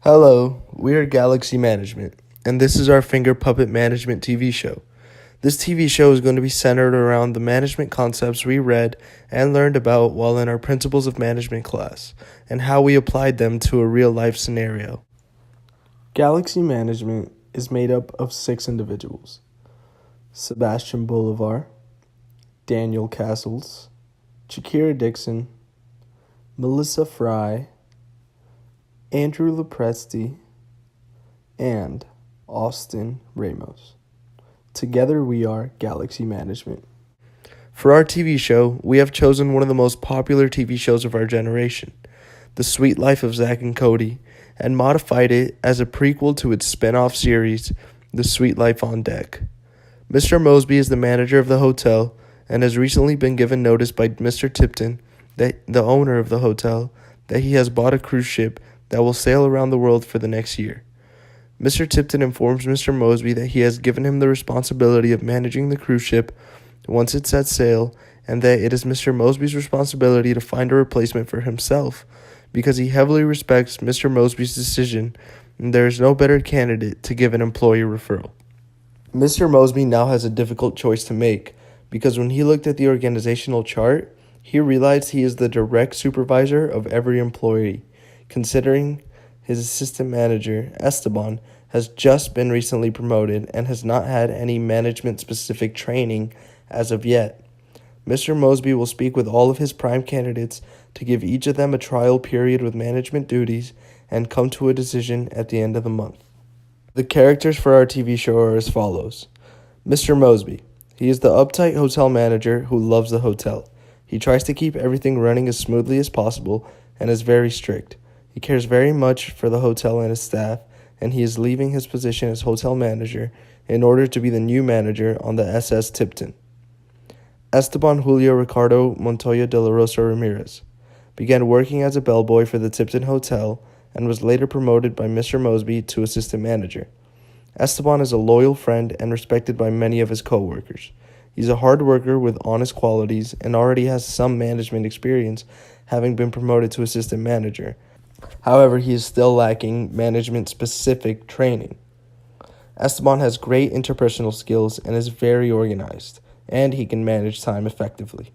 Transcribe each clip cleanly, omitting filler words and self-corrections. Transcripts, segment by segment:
Hello, we are Galaxy Management, and this is our Finger Puppet Management TV show. This TV show is going to be centered around the management concepts we read and learned about while in our Principles of Management class, and how we applied them to a real-life scenario. Galaxy Management is made up of 6 individuals: Sebastian Bolivar, Daniel Cassels, Chakera Dixon, Melissa Frye, Andrew Lopresti, and Austin Ramos. Together we are Galaxy Management. For our TV show, we have chosen one of the most popular TV shows of our generation, The Sweet Life of Zack and Cody, and modified it as a prequel to its spin-off series, The Sweet Life on Deck. Mr. Mosby is the manager of the hotel and has recently been given notice by Mr. Tipton, the owner of the hotel, that he has bought a cruise ship that will sail around the world for the next year. Mr. Tipton informs Mr. Mosby that he has given him the responsibility of managing the cruise ship once it sets sail, and that it is Mr. Mosby's responsibility to find a replacement for himself, because he heavily respects Mr. Mosby's decision, and there is no better candidate to give an employee referral. Mr. Mosby now has a difficult choice to make, because when he looked at the organizational chart, he realized he is the direct supervisor of every employee, considering his assistant manager, Esteban, has just been recently promoted and has not had any management-specific training as of yet. Mr. Mosby will speak with all of his prime candidates to give each of them a trial period with management duties and come to a decision at the end of the month. The characters for our TV show are as follows. Mr. Mosby. He is the uptight hotel manager who loves the hotel. He tries to keep everything running as smoothly as possible and is very strict. He cares very much for the hotel and his staff, and he is leaving his position as hotel manager in order to be the new manager on the SS Tipton. Esteban Julio Ricardo Montoya de la Rosa Ramirez began working as a bellboy for the Tipton Hotel and was later promoted by Mr. Mosby to assistant manager. Esteban is a loyal friend and respected by many of his co-workers. He's a hard worker with honest qualities and already has some management experience, having been promoted to assistant manager. However, he is still lacking management-specific training. Esteban has great interpersonal skills and is very organized, and he can manage time effectively.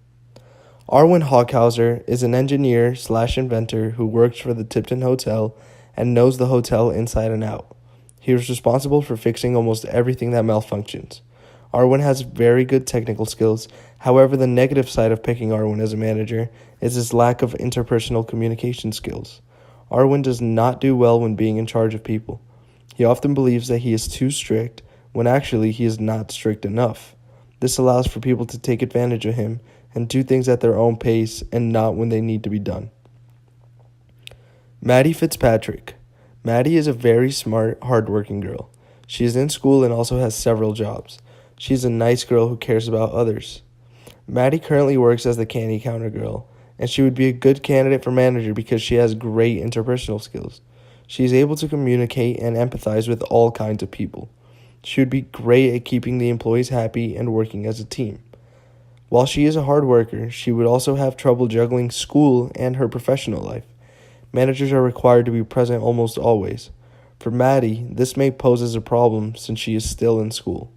Arwen Hockhauser is an engineer/inventor who works for the Tipton Hotel and knows the hotel inside and out. He is responsible for fixing almost everything that malfunctions. Arwen has very good technical skills. However, the negative side of picking Arwen as a manager is his lack of interpersonal communication skills. Arwen does not do well when being in charge of people. He often believes that he is too strict, when actually he is not strict enough. This allows for people to take advantage of him and do things at their own pace and not when they need to be done. Maddie Fitzpatrick. Maddie is a very smart, hardworking girl. She is in school and also has several jobs. She is a nice girl who cares about others. Maddie currently works as the candy counter girl, and she would be a good candidate for manager because she has great interpersonal skills. She is able to communicate and empathize with all kinds of people. She would be great at keeping the employees happy and working as a team. While she is a hard worker, she would also have trouble juggling school and her professional life. Managers are required to be present almost always. For Maddie, this may pose as a problem since she is still in school.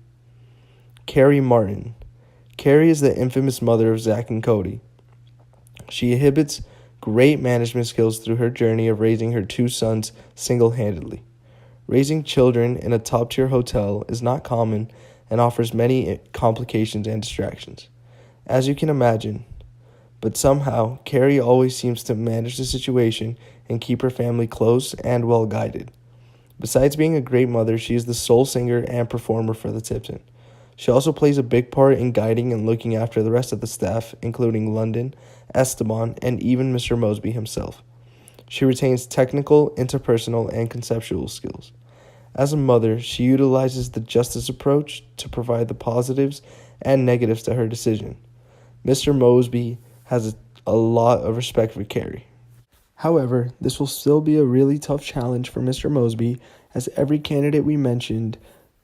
Carrie Martin. Carrie is the infamous mother of Zack and Cody. She exhibits great management skills through her journey of raising her 2 sons single-handedly. Raising children in a top-tier hotel is not common and offers many complications and distractions, as you can imagine. But somehow, Carrie always seems to manage the situation and keep her family close and well-guided. Besides being a great mother, she is the sole singer and performer for the Tipton. She also plays a big part in guiding and looking after the rest of the staff, including London, Esteban, and even Mr. Mosby himself. She retains technical, interpersonal, and conceptual skills. As a mother, she utilizes the justice approach to provide the positives and negatives to her decision. Mr. Mosby has a lot of respect for Carrie. However, this will still be a really tough challenge for Mr. Mosby, as every candidate we mentioned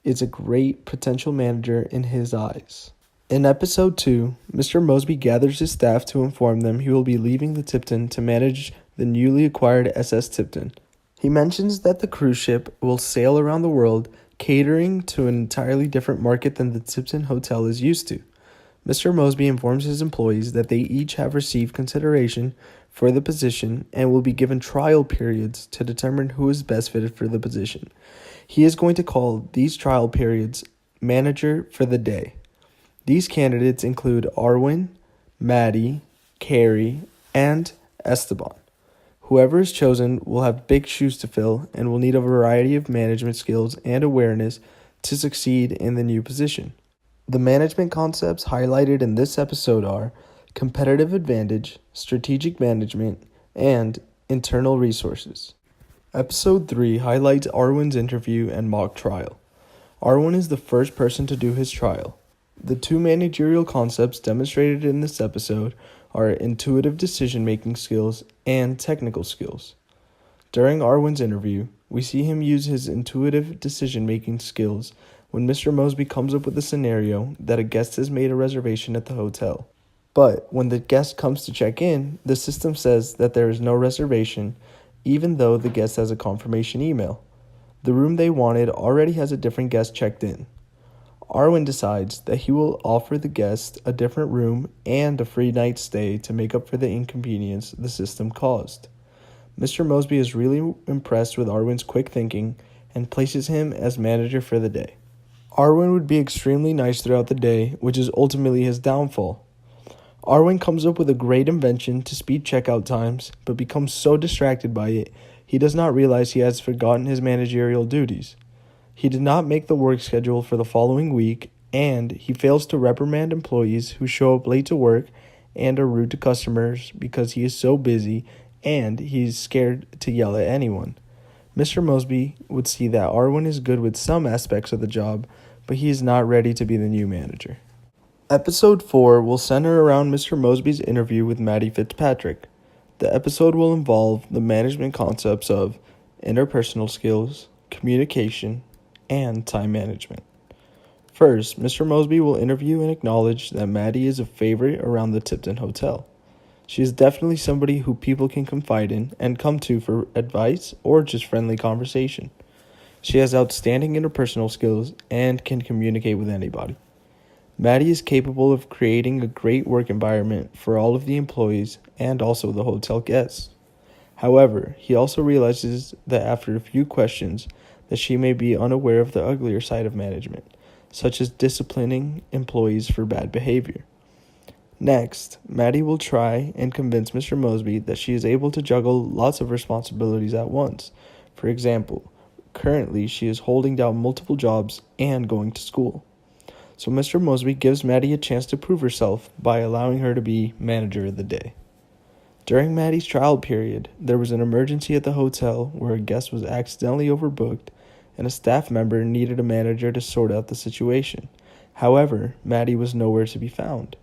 is a great potential manager in his eyes. In episode 2, Mr. Mosby gathers his staff to inform them he will be leaving the Tipton to manage the newly acquired SS Tipton. He mentions that the cruise ship will sail around the world, catering to an entirely different market than the Tipton Hotel is used to. Mr. Mosby informs his employees that they each have received consideration for the position and will be given trial periods to determine who is best fitted for the position. He is going to call these trial periods Manager for the Day. These candidates include Arwen, Maddie, Carrie, and Esteban. Whoever is chosen will have big shoes to fill and will need a variety of management skills and awareness to succeed in the new position. The management concepts highlighted in this episode are competitive advantage, strategic management, and internal resources. Episode 3 highlights Arwen's interview and mock trial. Arwen is the first person to do his trial. The two managerial concepts demonstrated in this episode are intuitive decision-making skills and technical skills. During Arwen's interview, we see him use his intuitive decision-making skills when Mr. Mosby comes up with a scenario that a guest has made a reservation at the hotel. But when the guest comes to check in, the system says that there is no reservation, even though the guest has a confirmation email. The room they wanted already has a different guest checked in. Arwen decides that he will offer the guest a different room and a free night stay to make up for the inconvenience the system caused. Mr. Mosby is really impressed with Arwen's quick thinking and places him as manager for the day. Arwen would be extremely nice throughout the day, which is ultimately his downfall. Arwen comes up with a great invention to speed checkout times, but becomes so distracted by it, he does not realize he has forgotten his managerial duties. He did not make the work schedule for the following week, and he fails to reprimand employees who show up late to work and are rude to customers because he is so busy and he's scared to yell at anyone. Mr. Mosby would see that Arwen is good with some aspects of the job, but he is not ready to be the new manager. Episode 4 will center around Mr. Mosby's interview with Maddie Fitzpatrick. The episode will involve the management concepts of interpersonal skills, communication, and time management. First, Mr. Mosby will interview and acknowledge that Maddie is a favorite around the Tipton Hotel. She is definitely somebody who people can confide in and come to for advice or just friendly conversation. She has outstanding interpersonal skills and can communicate with anybody. Maddie is capable of creating a great work environment for all of the employees and also the hotel guests. However, he also realizes that after a few questions, that she may be unaware of the uglier side of management, such as disciplining employees for bad behavior. Next, Maddie will try and convince Mr. Mosby that she is able to juggle lots of responsibilities at once. For example, currently she is holding down multiple jobs and going to school. So Mr. Mosby gives Maddie a chance to prove herself by allowing her to be manager of the day. During Maddie's trial period, there was an emergency at the hotel where a guest was accidentally overbooked and a staff member needed a manager to sort out the situation. However, Maddie was nowhere to be found.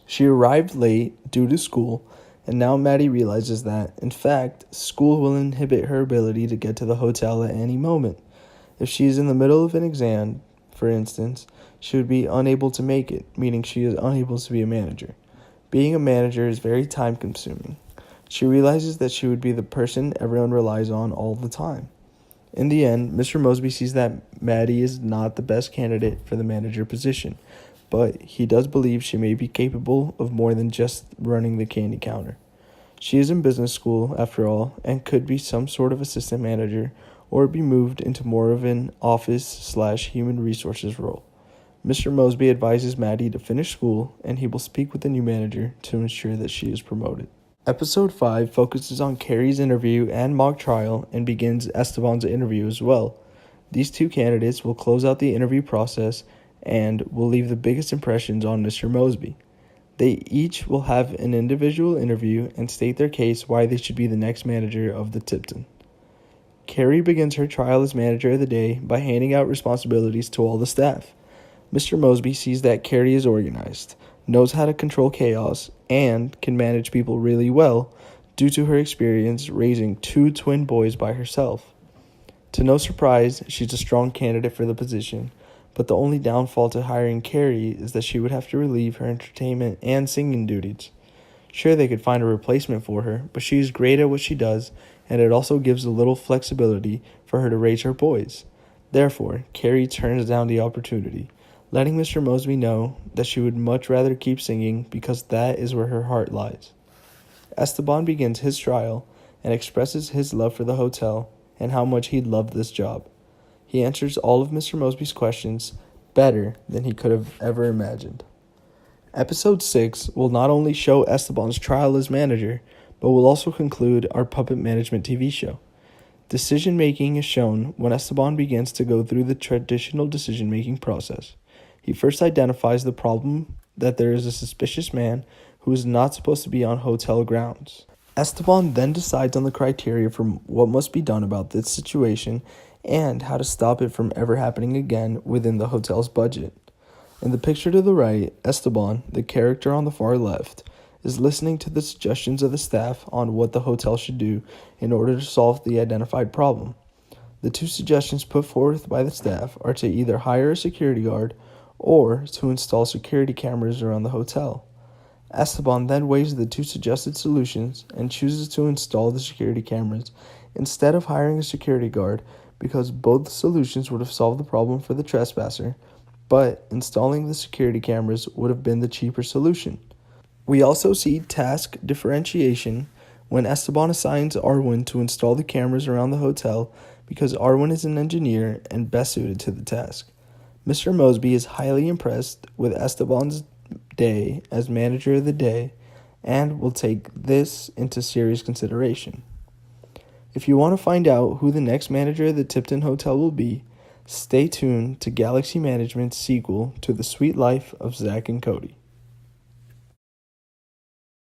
She arrived late due to school, and now Maddie realizes that, in fact, school will inhibit her ability to get to the hotel at any moment. If she is in the middle of an exam, for instance, she would be unable to make it, meaning she is unable to be a manager. Being a manager is very time-consuming. She realizes that she would be the person everyone relies on all the time. In the end, Mr. Mosby sees that Maddie is not the best candidate for the manager position, but he does believe she may be capable of more than just running the candy counter. She is in business school, after all, and could be some sort of assistant manager or be moved into more of an office/human resources role. Mr. Mosby advises Maddie to finish school, and he will speak with the new manager to ensure that she is promoted. Episode 5 focuses on Carrie's interview and mock trial and begins Esteban's interview as well. These two candidates will close out the interview process and will leave the biggest impressions on Mr. Mosby. They each will have an individual interview and state their case why they should be the next manager of the Tipton. Carrie begins her trial as manager of the day by handing out responsibilities to all the staff. Mr. Mosby sees that Carrie is organized, knows how to control chaos, and can manage people really well due to her experience raising 2 twin boys by herself. To no surprise, she's a strong candidate for the position, but the only downfall to hiring Carrie is that she would have to relieve her entertainment and singing duties. Sure, they could find a replacement for her, but she is great at what she does and it also gives a little flexibility for her to raise her boys. Therefore, Carrie turns down the opportunity, letting Mr. Mosby know that she would much rather keep singing because that is where her heart lies. Esteban begins his trial and expresses his love for the hotel and how much he loved this job. He answers all of Mr. Mosby's questions better than he could have ever imagined. Episode 6 will not only show Esteban's trial as manager, but will also conclude our puppet management TV show. Decision-making is shown when Esteban begins to go through the traditional decision-making process. He first identifies the problem that there is a suspicious man who is not supposed to be on hotel grounds. Esteban then decides on the criteria for what must be done about this situation and how to stop it from ever happening again within the hotel's budget. In the picture to the right, Esteban, the character on the far left, is listening to the suggestions of the staff on what the hotel should do in order to solve the identified problem. The two suggestions put forth by the staff are to either hire a security guard or to install security cameras around the hotel. Esteban then weighs the two suggested solutions and chooses to install the security cameras instead of hiring a security guard because both solutions would have solved the problem for the trespasser, but installing the security cameras would have been the cheaper solution. We also see task differentiation when Esteban assigns Arwen to install the cameras around the hotel because Arwen is an engineer and best suited to the task. Mr. Mosby is highly impressed with Esteban's day as manager of the day and will take this into serious consideration. If you want to find out who the next manager of the Tipton Hotel will be, stay tuned to Galaxy Management's sequel to The Sweet Life of Zach and Cody.